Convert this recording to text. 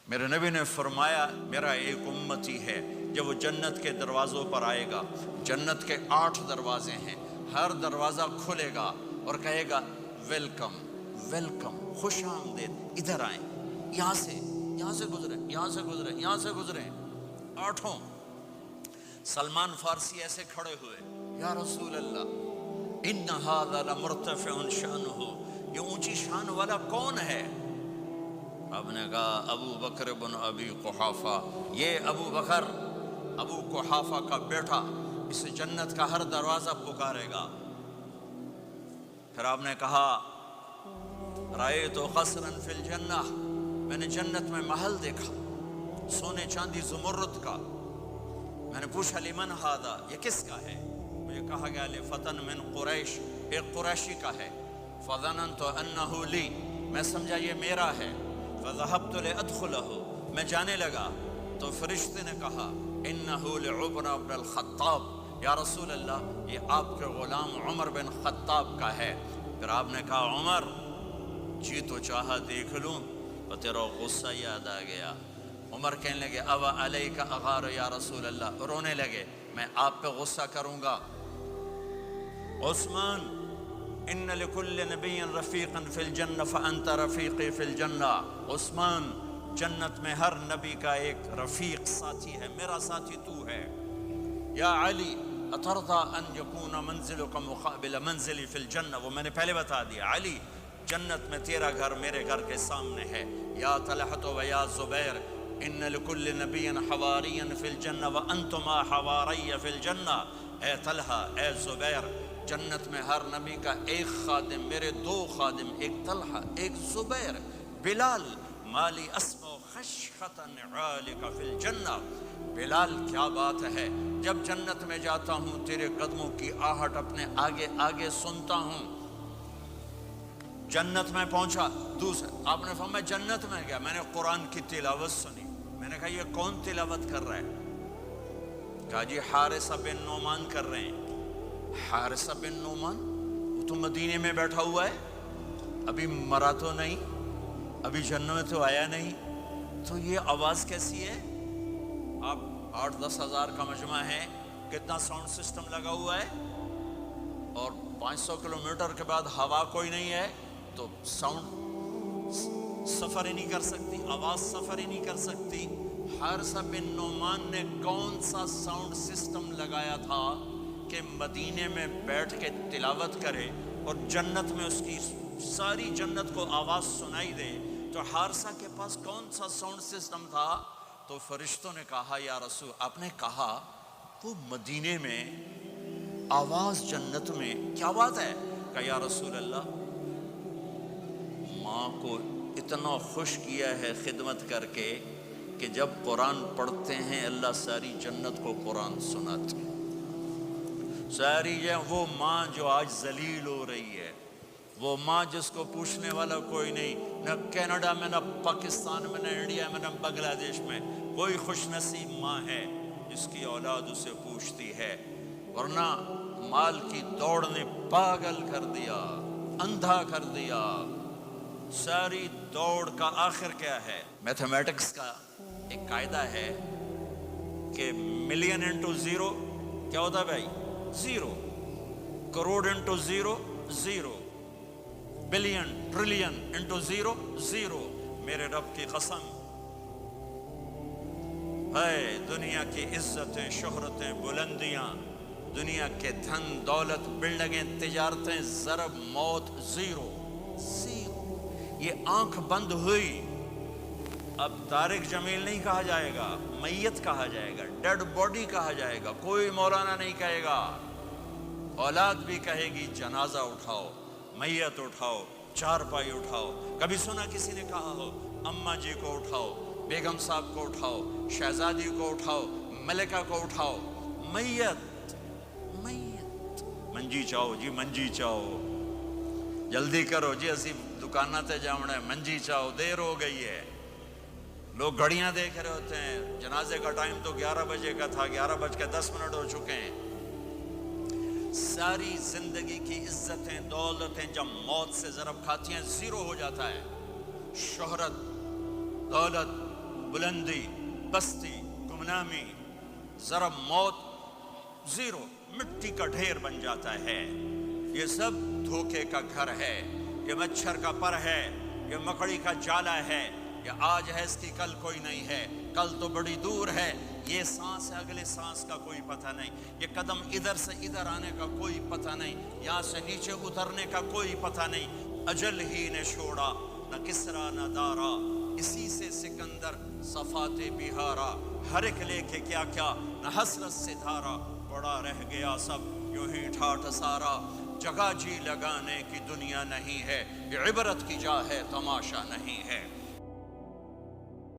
میرے نبی نے فرمایا میرا ایک امتی ہے جب وہ جنت کے دروازوں پر آئے گا، جنت کے 8 دروازے ہیں، ہر دروازہ کھلے گا اور کہے گا ویلکم ویلکم، خوش آمدید، ادھر آئیں، یہاں سے گزریں، یہاں سے گزریں، یہاں سے گزریں، 8۔ سلمان فارسی ایسے کھڑے ہوئے، یا رسول اللہ ان ھذا لمرتفع شانہ، یہ اونچی شان والا کون ہے؟ آپ نے کہا ابو بکر بن ابی قحافہ، یہ ابو بکر ابو قحافہ کا بیٹا، اس جنت کا ہر دروازہ پکارے گا۔ پھر آپ نے کہا رأیت قصرا فی الجنہ، میں نے جنت میں محل دیکھا، سونے چاندی زمرد کا۔ میں نے پوچھا لمن ھذا، یہ کس کا ہے؟ مجھے کہا گیا لفتن من قریش، ایک قریشی کا ہے۔ فظننت انہ لی، میں سمجھا یہ میرا ہے۔ فذهبت لأدخله، میں جانے لگا تو فرشتے نے کہا انہ لعمر بن الخطاب، یا رسول اللہ یہ آپ کے غلام عمر بن خطاب کا ہے۔ پھر آپ نے کہا عمر جی تو چاہا دیکھ لوں، تو تیرا غصہ یاد آ گیا۔ عمر کہنے لگے اوا علیک اغار یا رسول اللہ، رونے لگے میں آپ پہ غصہ کروں گا۔ عثمان ان لکل نبی رفیقا فی الجنہ فانت رفیقی فی الجنہ، عثمان جنت میں ہر نبی کا ایک رفیق ساتھی ہے، میرا ساتھی تو ہے۔ یا علی اترضی ان یکون منزلک مقابل منزلی فی الجنہ، وہ میں نے پہلے بتا دیا، علی جنت میں تیرا گھر میرے گھر کے سامنے ہے۔ یا طلحۃ و یا زبیر ان لکل نبی حواری فی الجنہ وانتما حواری فی الجنہ، اے طلحہ اے زبیر جنت میں ہر نبی کا ایک خادم، میرے 2 خادم، ایک طلحہ ایک زبیر۔ بلال مالی اسمع خشخۃ نعالک فی الجنہ، بلال کیا بات ہے، جب جنت میں جاتا ہوں تیرے قدموں کی آہٹ اپنے آگے آگے سنتا ہوں۔ جنت میں پہنچا، دوسرا آپ نے فرمایا جنت میں گیا، میں نے قرآن کی تلاوت سنی، میں نے کہا یہ کون تلاوت کر رہا ہے؟ کہا جی حارثہ بن نعمان کر رہے ہیں۔ حارثہ بن نعمان وہ تو مدینے میں بیٹھا ہوا ہے، ابھی مرا تو نہیں، ابھی جنت میں تو آیا نہیں، تو یہ آواز کیسی ہے؟ آپ 8-10 ہزار کا مجمع ہے، کتنا ساؤنڈ سسٹم لگا ہوا ہے، اور 500 کلومیٹر کے بعد ہوا کوئی نہیں ہے تو ساؤنڈ سفر ہی نہیں کر سکتی، آواز سفر ہی نہیں کر سکتی۔ حارثہ بن نعمان نے کون سا ساؤنڈ سسٹم لگایا تھا کہ مدینے میں بیٹھ کے تلاوت کرے اور جنت میں اس کی ساری جنت کو آواز سنائی دے؟ تو حارثہ کے پاس کون سا ساؤنڈ سسٹم تھا؟ تو فرشتوں نے کہا یا رسول، آپ نے کہا وہ مدینے میں آواز جنت میں، کیا بات ہے؟ کہ یا رسول اللہ ماں کو اتنا خوش کیا ہے خدمت کر کے کہ جب قرآن پڑھتے ہیں اللہ ساری جنت کو قرآن سناتے ہیں۔ ساری وہ ماں جو آج ذلیل ہو رہی ہے، وہ ماں جس کو پوچھنے والا کوئی نہیں، نہ کینیڈا میں، نہ پاکستان میں، نہ انڈیا میں، نہ بنگلہ دیش میں کوئی خوش نصیب ماں ہے جس کی اولاد اسے پوچھتی ہے، ورنہ مال کی دوڑ نے پاگل کر دیا، اندھا کر دیا۔ ساری دوڑ کا آخر کیا ہے؟ میتھمیٹکس کا ایک قاعدہ ہے کہ ملین انٹو زیرو کیا ہوتا ہے بھائی؟ Zero. Crore into zero zero, billion trillion into zero zero. میرے رب کی قسم ہے، دنیا کی عزتیں، شہرتیں، بلندیاں، دنیا کے دھن دولت، بلڈنگیں، تجارتیں، ضرب موت زیرو زیرو۔ یہ آنکھ بند ہوئی، اب طارق جمیل نہیں کہا جائے گا، میت کہا جائے گا، ڈیڈ باڈی کہا جائے گا، کوئی مولانا نہیں کہے گا۔ اولاد بھی کہے گی جنازہ اٹھاؤ، میت اٹھاؤ، چارپائی اٹھاؤ۔ کبھی سنا کسی نے کہا ہو اماں جی کو اٹھاؤ، بیگم صاحب کو اٹھاؤ، شہزادی کو اٹھاؤ، ملکہ کو اٹھاؤ؟ میت میت۔ منجی چاہو جی، منجی چاہو، جلدی کرو جی، اسی دکانہ تے جاؤنا ہے، منجی چاہو، دیر ہو گئی ہے۔ لوگ گھڑیاں دیکھ رہے ہوتے ہیں، جنازے کا ٹائم تو 11 بجے کا تھا، 11:10 ہو چکے ہیں۔ ساری زندگی کی عزتیں، دولتیں جب موت سے ضرب کھاتی ہیں زیرو ہو جاتا ہے۔ شہرت، دولت، بلندی، پستی، گمنامی، ذرا موت، زیرو، مٹی کا ڈھیر بن جاتا ہے۔ یہ سب دھوکے کا گھر ہے، یہ مچھر کا پر ہے، یہ مکڑی کا جالا ہے، یہ آج ہے اس کی کل کوئی نہیں ہے، کل تو بڑی دور ہے، یہ سانس ہے اگلے سانس کا کوئی پتہ نہیں، یہ قدم ادھر سے ادھر آنے کا کوئی پتہ نہیں، یہاں سے نیچے اترنے کا کوئی پتہ نہیں۔ اجل ہی نے چھوڑا نہ کسرا نہ دارا، اسی سے سکندر صفات بہارا، ہر ایک لے کے کیا کیا نہ حسرت سے دھارا، پڑا رہ گیا سب یوں ہی ٹھاٹھ سارا، جگہ جی لگانے کی دنیا نہیں ہے، یہ عبرت کی جا ہے تماشا نہیں ہے۔